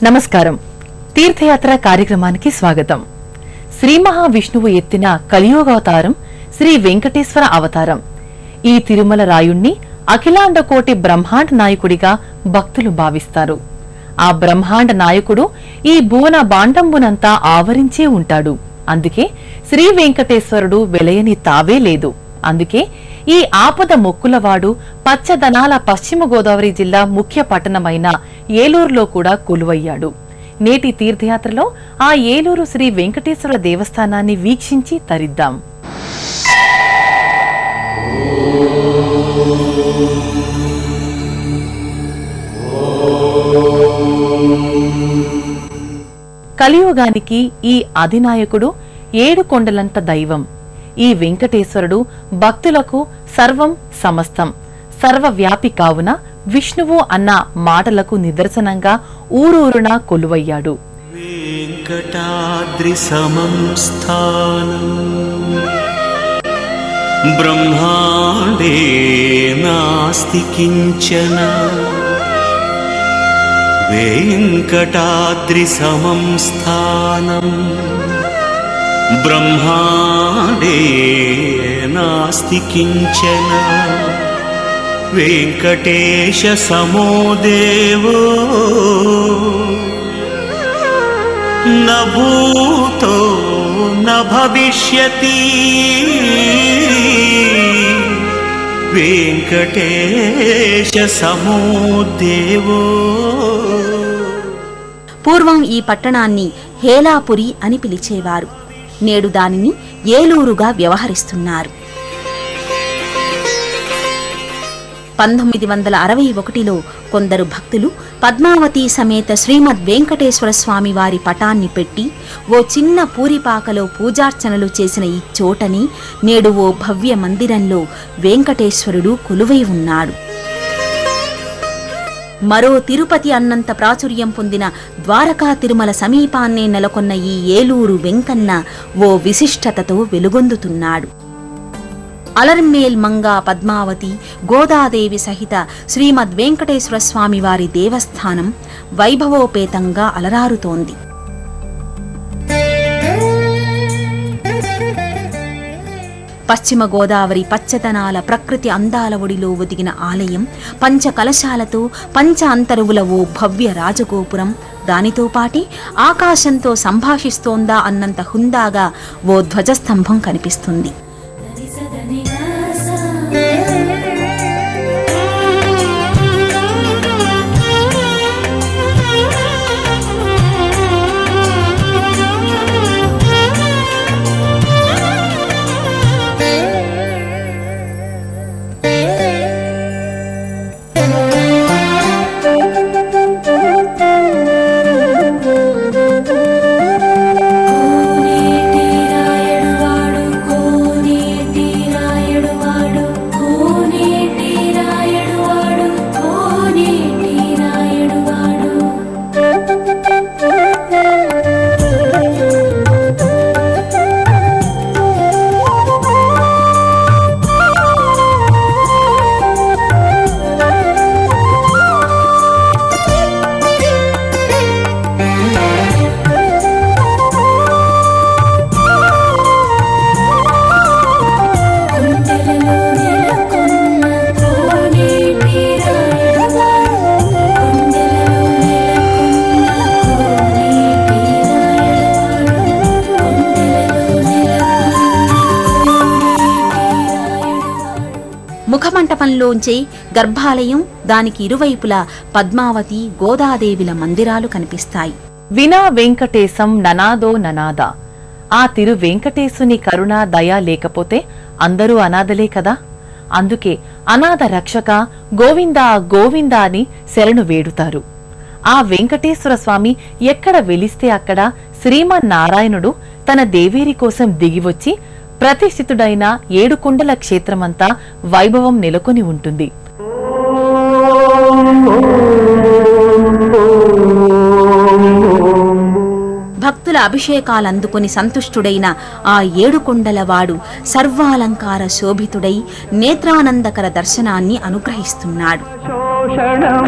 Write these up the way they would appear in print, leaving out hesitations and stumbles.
నమస్కారం. తీర్థయాత్ర కార్యక్రమానికి స్వాగతం. శ్రీ మహావిష్ణువు ఎత్తిన కలియుగావతారం శ్రీ వెంకటేశ్వర అవతారం. ఈ తిరుమల రాయుణ్ణి అఖిలాండ కోటి బ్రహ్మాండ నాయకుడిగా భక్తులు భావిస్తారు. ఆ బ్రహ్మాండ నాయకుడు ఈ భువన బాండంబునంతా ఆవరించే ఉంటాడు. అందుకే శ్రీ వెంకటేశ్వరుడు వెలయని తావే లేదు. అందుకే ఈ ఆపద మొక్కులవాడు పచ్చదనాల పశ్చిమ గోదావరి జిల్లా ముఖ్య పట్టణమైన ఏలూరులో కూడా కొలువయ్యాడు. నేటి తీర్థయాత్రలో ఆ ఏలూరు శ్రీ వెంకటేశ్వర దేవస్థానాన్ని వీక్షించి తరిద్దాం. కలియుగానికి ఈ అధినాయకుడు 7 కొండలంత దైవం. ఈ వెంకటేశ్వరుడు భక్తులకు సర్వం సమస్తం, సర్వవ్యాపి కావున విష్ణువు అన్న మాటలకు నిదర్శనంగా ఊరూరున కొలువయ్యాడు. వెంకటాద్రి సమం స్థానం బ్రహ్మాండే నాస్తి కించన. వెంకటాద్రి సమం స్థానం బ్రహ్మాండే నాస్తి కించన. వెంకటేశ సమో దేవో న భూతో న భవిష్యతి. వెంకటేశ సమో దేవో. పూర్వం ఈ పట్టణాన్ని హేలాపురి అని పిలిచేవారు. నేడు దానిని ఏలూరుగా వ్యవహరిస్తున్నారు. 1961లో కొందరు భక్తులు పద్మావతి సమేత శ్రీమద్ వెంకటేశ్వర స్వామి వారి పటాన్ని పెట్టి ఓ చిన్న పూరిపాకలో పూజార్చనలు చేసిన ఈ చోటని నేడు ఓ భవ్య మందిరంలో వెంకటేశ్వరుడు కొలువై ఉన్నాడు. మరో తిరుపతి అన్నంత ప్రాచుర్యం పొందిన ద్వారకా తిరుమల సమీపాన్నే నెలకొన్న ఈ ఏలూరు వెంకన్న ఓ విశిష్టతతో వెలుగొందుతున్నాడు. అలర్మేల్ మంగా పద్మావతి గోదాదేవి సహిత శ్రీమద్ వెంకటేశ్వర స్వామి వారి దేవస్థానం వైభవోపేతంగా అలరారుతోంది. పశ్చిమ గోదావరి పచ్చదనాల ప్రకృతి అందాల ఒడిలో ఒదిగిన ఆలయం, పంచ కలశాలతో పంచ అంతరువుల ఓ భవ్య రాజగోపురం, దానితో పాటి ఆకాశంతో సంభాషిస్తోందా అన్నంత హుందాగా ఓ ధ్వజస్తంభం కనిపిస్తుంది. ముఖమంటపంలోంచే గర్భాలయం, దానికి ఇరువైపులా పద్మావతి గోదాదేవిల మందిరాలు కనిపిస్తాయి. వినా వెంకటేశం ననాదో ననాద. ఆ తిరు వెంకటేశుని కరుణ దయ లేకపోతే అందరూ అనాథలే కదా. అందుకే అనాథ రక్షక గోవిందా గోవిందా అని శరణు వేడుతారు. ఆ వెంకటేశ్వర స్వామి ఎక్కడ వెలిస్తే అక్కడ శ్రీమన్నారాయణుడు తన దేవేరి కోసం దిగివచ్చి ప్రతిష్ఠితుడైన 7 కొండల క్షేత్రమంతా వైభవం నెలకొని ఉంటుంది. త్రిమూర్తుల అభిషేకాలందుకొని సంతుష్టుడైన ఆ ఏడుకొండలవాడు సర్వాలంకార శోభితుడై నేత్రానందకర దర్శనాన్ని అనుగ్రహిస్తున్నాడు. శోషణం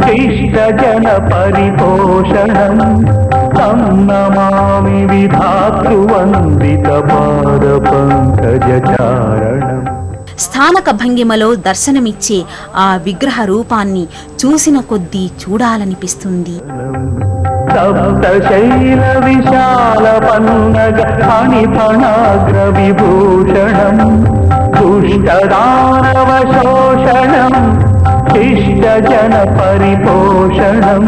శిష్టజన పరిపోషణం తం నమామి విధాతృవందిత పాద పంకజచారణం. స్థానక భంగిమలో దర్శనమిచ్చే ఆ విగ్రహ రూపాన్ని చూసిన కొద్దీ చూడాలనిపిస్తుంది. సప్తశైల విశాల పన్నగ ఫణిఫణాగ్ర విభూషణం దుష్టదానవ శోషణం శిష్టజన పరిపోషణం.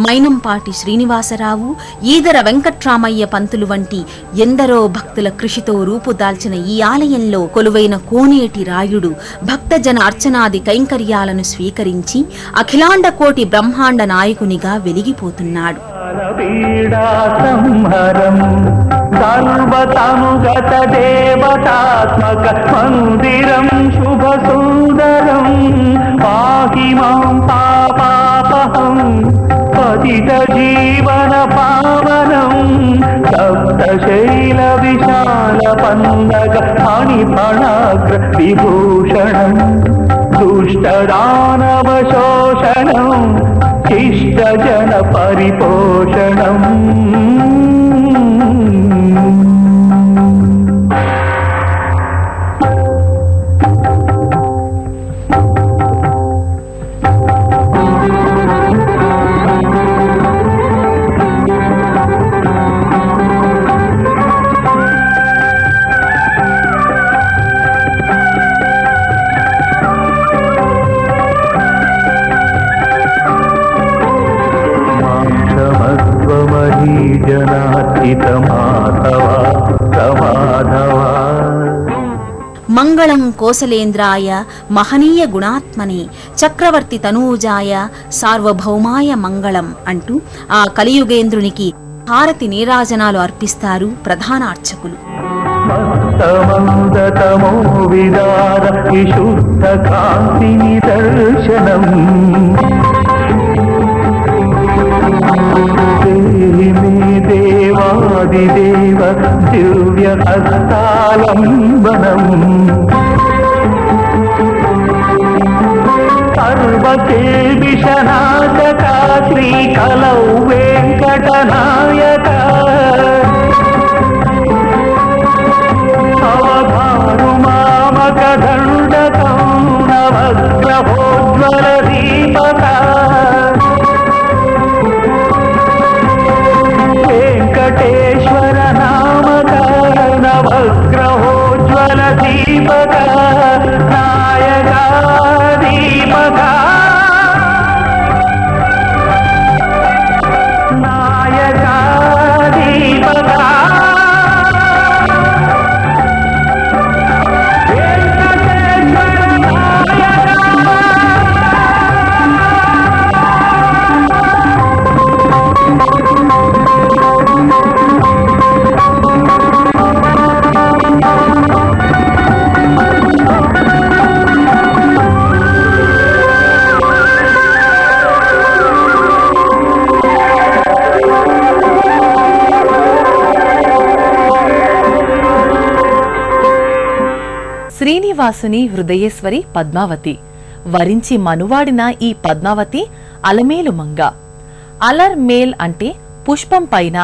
మైనంపాటి శ్రీనివాసరావు, ఈదర వెంకట్రామయ్య పంతులు వంటి ఎందరో భక్తుల కృషితో రూపుదాల్చిన ఈ ఆలయంలో కొలువైన కోనేటి రాయుడు భక్తజన అర్చనాది కైంకర్యాలను స్వీకరించి అఖిలాండ కోటి బ్రహ్మాండ నాయకునిగా వెలిగిపోతున్నాడు. సర్వతనుగత దేవతాత్మక మందిరం శుభ సుందరం పాహి మాం పాపాపహం పతిత జీవన పావనం. సప్తశైల విశాల పన్నగ ఫణిఫణాగ్ర విభూషణం దుష్టదానవ శోషణం శిష్టజన పరిపోషణం. మంగళం కోసలేంద్రాయ మహనీయ గుణాత్మనే చక్రవర్తి తనూజాయ సార్వభౌమాయ మంగళం అంటూ ఆ కలియుగేంద్రునికి హారతి నీరాజనాలు అర్పిస్తారు ప్రధాన అర్చకులు. మత్తమందతమో విదార విశుద్ధ కాంతి నిదర్శనం మే దేవాదిదేవ దివ్య హస్తాలంబనం సర్వకేవిషనాశక శ్రీకలౌ వెంకటనాయక అవధారు మామక దండకం నవగ్రహోజ్వల దీపక వెంకటేశ్వర నామక నవగ్రహోజ్వల దీపక నాయక దీపక నాయక దీపక శ్రీనివాసుని హృదయేశ్వరి పద్మావతి వరించి మనువాడిన ఈ పద్మావతి అలమేలు మంగ. అలర్ మేల్ అంటే పుష్పం పైన,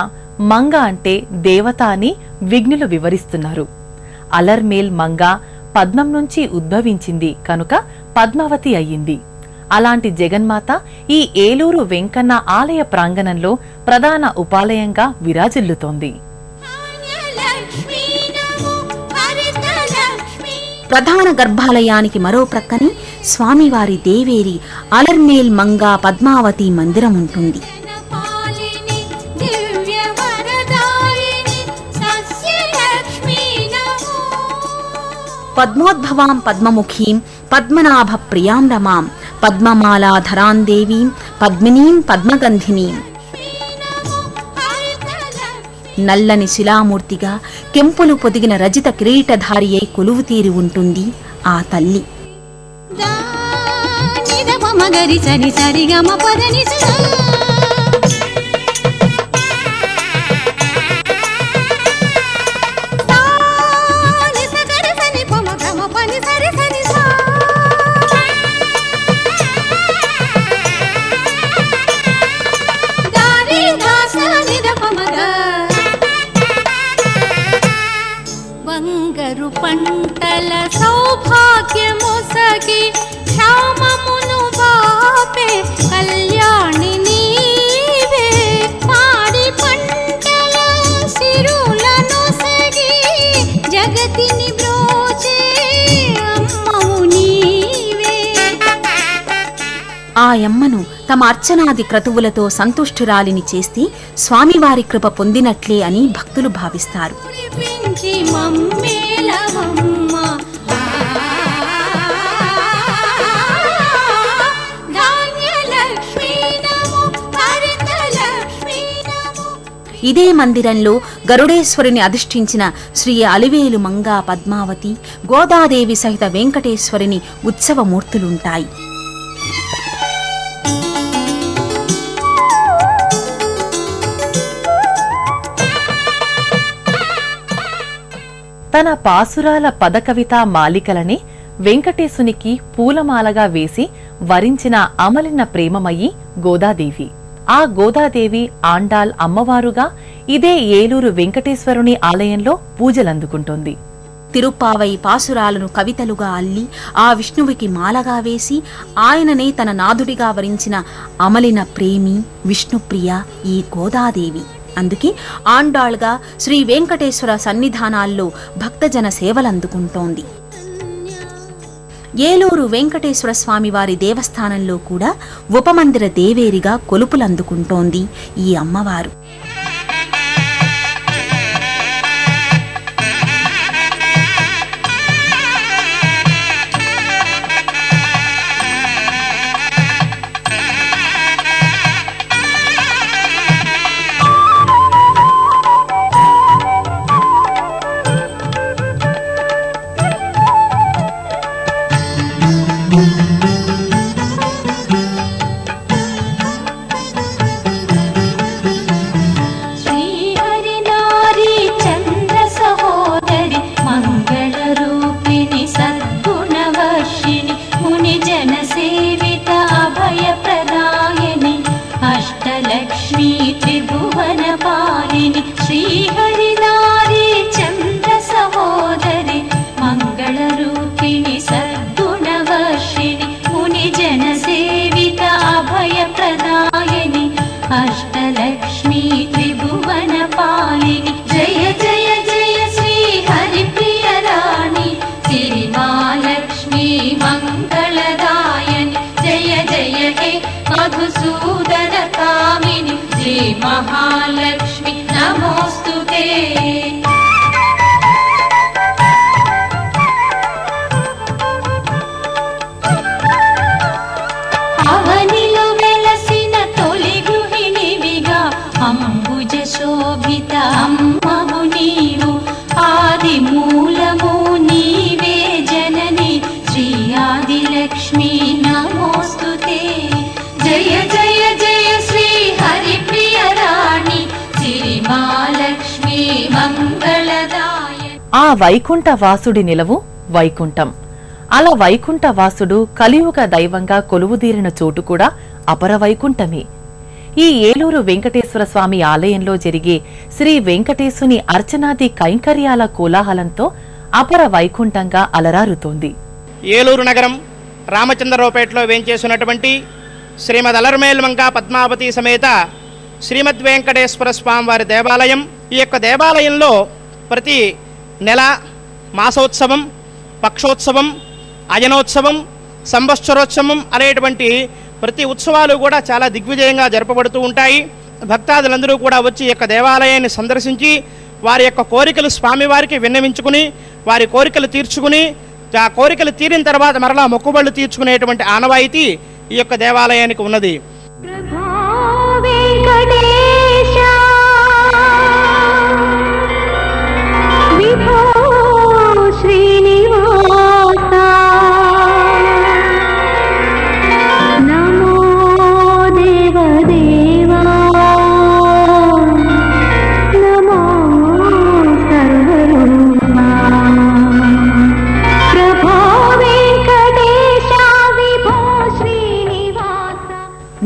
మంగ అంటే దేవత అని విజ్ఞులు వివరిస్తున్నారు. అలర్ మేల్ మంగ పద్మం నుంచి ఉద్భవించింది కనుక పద్మావతి అయ్యింది. అలాంటి జగన్మాత ఈ ఏలూరు వెంకన్న ఆలయ ప్రాంగణంలో ప్రధాన ఉపాలయంగా విరాజిల్లుతోంది. ప్రధాన గర్భాలయానికి మరో ప్రక్కనే స్వామివారి దేవేరి అలర్మేల్ మంగా పద్మావతి మందిరం ఉంటుంది. పద్మోద్భవాం పద్మముఖీం పద్మనాభ ప్రియాం రమాం పద్మమాలాధరాం దేవీం పద్మినీం పద్మగంధినీం. నల్లని శిలామూర్తిగా కెంపులు పొదిగిన రజిత కిరీటధారి అయి కొలువు తీరి ఉంటుంది ఆ తల్లి. బంగారు పంటల సౌభాగ్యమొసగి క్షామమును బాపే కళ్యాణి నీవే, పాడి పంటల సిరులను సగి జగతిని బ్రోచే అమ్మవు నీవే. ఆ యమ్మను తమ అర్చనాది క్రతువులతో సంతుష్టురాలిని చేస్తే స్వామివారి కృప పొందినట్లే అని భక్తులు భావిస్తారు. ఇదే మందిరంలో గరుడేశ్వరుని అధిష్ఠించిన శ్రీ అలివేలు మంగా పద్మావతి, గోదాదేవి సహిత వెంకటేశ్వరుని ఉత్సవమూర్తులుంటాయి. తన పాసురాల పదకవితా మాలికలని వెంకటేశునికి పూలమాలగా వేసి వరించిన అమలిన ప్రేమమయ్యి గోదాదేవి. ఆ గోదాదేవి ఆండాల్ అమ్మవారుగా ఇదే ఏలూరు వెంకటేశ్వరుని ఆలయంలో పూజలందుకుంటోంది. తిరుప్పావై పాసురాలను కవితలుగా అల్లి ఆ విష్ణువుకి మాలగా వేసి ఆయననే తన నాథుడిగా వరించిన అమలిన ప్రేమి విష్ణుప్రియ ఈ గోదాదేవి. అందుకే ఆండాళ్గా శ్రీ వెంకటేశ్వర సన్నిధానాల్లో భక్తజన సేవలందుకుంటోంది. ఏలూరు వెంకటేశ్వర స్వామివారి దేవస్థానంలో కూడా ఉపమందిర దేవేరిగా కొలుపులందుకుంటోంది ఈ అమ్మవారు. महालक्ष्मी नमोस्तुते। అవనిలో వెలసిన తొలి గృహిణివిగా అంబుజ శోభిత అమ్మవు నీవు, ఆది మూలము నీవే జనని శ్రీ ఆదిలక్ష్మి నమోస్తుతే। జయ జయ జయ శ్రీ హరిప్రియ రాణి శ్రీ మహాలక్ష్మి మంగళదాయ। ఆ వైకుంఠ వాసుడి నిలవు వైకుంఠం. అలా వైకుంఠ వాసుడు కలియుగ దైవంగా కొలువుదీరిన చోటు కూడా అపర వైకుంఠమే. ఈ ఏలూరు వెంకటేశ్వర స్వామి ఆలయంలో జరిగే శ్రీ వెంకటేశుని అర్చనాది కైంకర్యాల కోలాహలంతో అపర వైకుంఠంగా అలరారుతోంది. ఏలూరు నగరం రామచంద్రరావుపేటలో వేంచేసినటువంటి శ్రీమద్ అలర్మేల్మంగా పద్మావతి సమేత శ్రీమద్ వెంకటేశ్వర స్వామివారి దేవాలయం. ఈ యొక్క దేవాలయంలో ప్రతి నెల మాసోత్సవం, పక్షోత్సవం, అయనోత్సవం, సంవత్సరోత్సవం అనేటువంటి ప్రతి ఉత్సవాలు కూడా చాలా దిగ్విజయంగా జరపబడుతూ ఉంటాయి. భక్తాదులందరూ కూడా వచ్చి ఈ యొక్క దేవాలయాన్ని సందర్శించి వారి యొక్క కోరికలు స్వామివారికి విన్నవించుకుని వారి కోరికలు తీర్చుకుని ఆ కోరికలు తీరిన తర్వాత మరలా మొక్కుబళ్ళు తీర్చుకునేటువంటి ఆనవాయితీ ఈ యొక్క దేవాలయానికి ఉన్నది. ప్రభా వెంకటేశ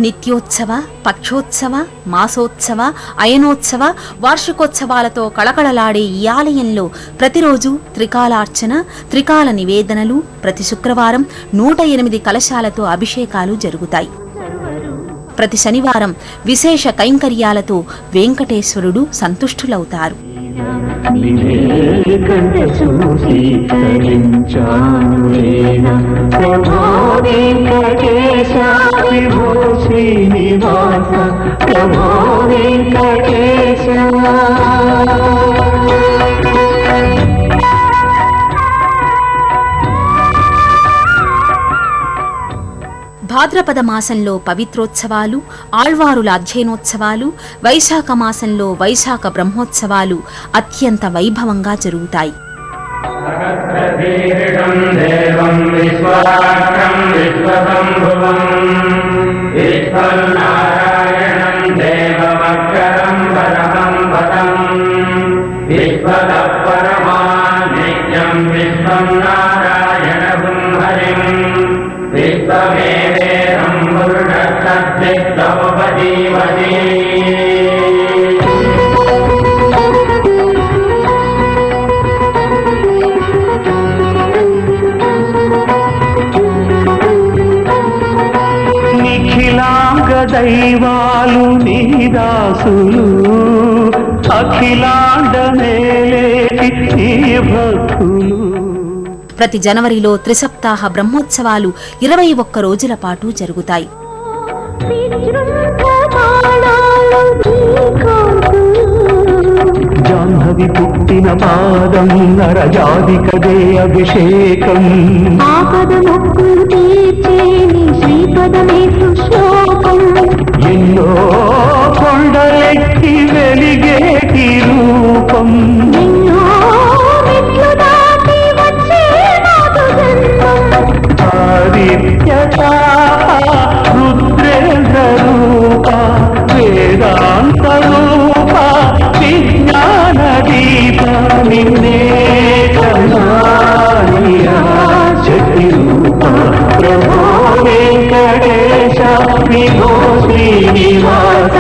నిత్యోత్సవ, పక్షోత్సవ, మాసోత్సవ, అయనోత్సవ, వార్షికోత్సవాలతో కళకళలాడే ఈ ఆలయంలో ప్రతిరోజు త్రికాలార్చన, త్రికాల నివేదనలు, ప్రతి శుక్రవారం 108 కలశాలతో అభిషేకాలు జరుగుతాయి. ప్రతి శనివారం విశేష కైంకర్యాలతో వెంకటేశ్వరుడు సంతుష్టులవుతారు. భాద్రపద మాసంలో పవిత్రోత్సవాలు, ఆళ్వారుల అధ్యయనోత్సవాలు, వైశాఖ మాసంలో వైశాఖ బ్రహ్మోత్సవాలు అత్యంత వైభవంగా జరుగుతాయి. నిఖిలాంగ దైవాలు నీదాసులు, అఖిలాండమేలేటి నీ భక్తులు. ప్రతి జనవరిలో త్రిసప్తాహ బ్రహ్మోత్సవాలు 21 రోజుల పాటు జరుగుతాయి. జాహ్నవి పుట్టిన పాదం నరజాదికదే అభిషేకం, ఎన్నో కొండలెక్కి వెలిగేటి రూపం, రుద్రేంద్ర రూప, వేదాంత రూప, విజ్ఞాన దీప, నిన్నే శక్తి రూప, ప్రభో వెంకటేశ, విభో శ్రీనివాస,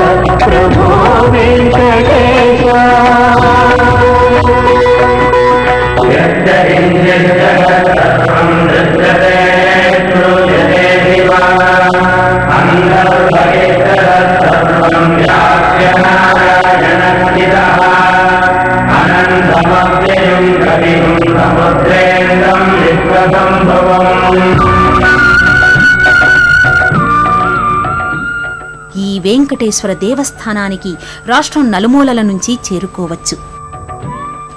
ప్రభో వెంకటేశ. ఈ వెంకటేశ్వర దేవస్థానానికి రాష్ట్రం నలుమూలల నుంచి చేరుకోవచ్చు.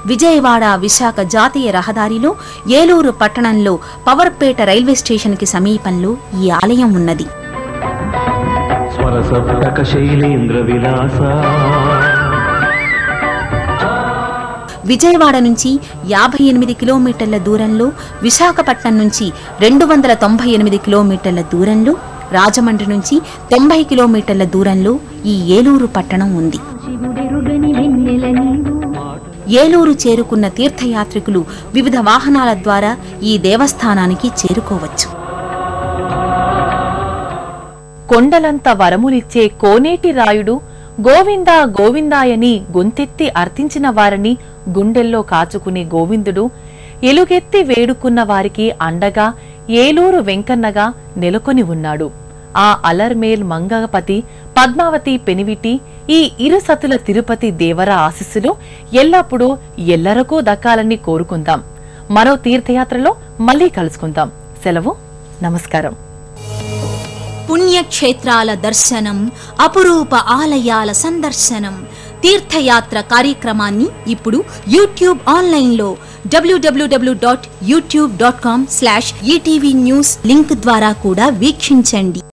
విజయవాడ విశాఖ జాతీయ రహదారిలో ఏలూరు పట్టణంలో పవర్పేట రైల్వే స్టేషన్కి సమీపంలో ఈ ఆలయం ఉన్నది. విజయవాడ నుంచి 58 కిలోమీటర్ల దూరంలో, విశాఖపట్నం నుంచి 298 కిలోమీటర్ల దూరంలో, రాజమండ్రి నుంచి 90 కిలోమీటర్ల దూరంలో ఈ ఏలూరు పట్టణం ఉంది. ఏలూరు చేరుకున్న తీర్థయాత్రికులు వివిధ వాహనాల ద్వారా ఈ దేవస్థానానికి చేరుకోవచ్చు. కొండలంత వరములిచ్చే కోనేటి రాయుడు గోవిందా గోవిందాయని గొంతెత్తి అర్థించిన వారిని గుండెల్లో కాచుకునే గోవిందుడు ఎలుగెత్తి వేడుకున్న వారికి అండగా ఏలూరు వెంకన్నగా నెలకొని ఉన్నాడు. ఆ అలర్మేల్ మంగపతి, పద్మావతి పెనివిటి, ఈ ఇరు సతుల తిరుపతి దేవర ఆశీస్సులు ఎల్లప్పుడూ ఎల్లరకూ దక్కాలని కోరుకుందాం. మరో తీర్థయాత్రలో మళ్లీ కలుసుకుందాం. సెలవు, నమస్కారం. పుణ్యక్షేత్రాల దర్శనం, అపురూప ఆలయాల సందర్శనం, తీర్థయాత్ర కార్యక్రమాన్ని ఇప్పుడు యూట్యూబ్ ఆన్లైన్లో www.youtube.com/ETV News లింక్ ద్వారా కూడా వీక్షించండి.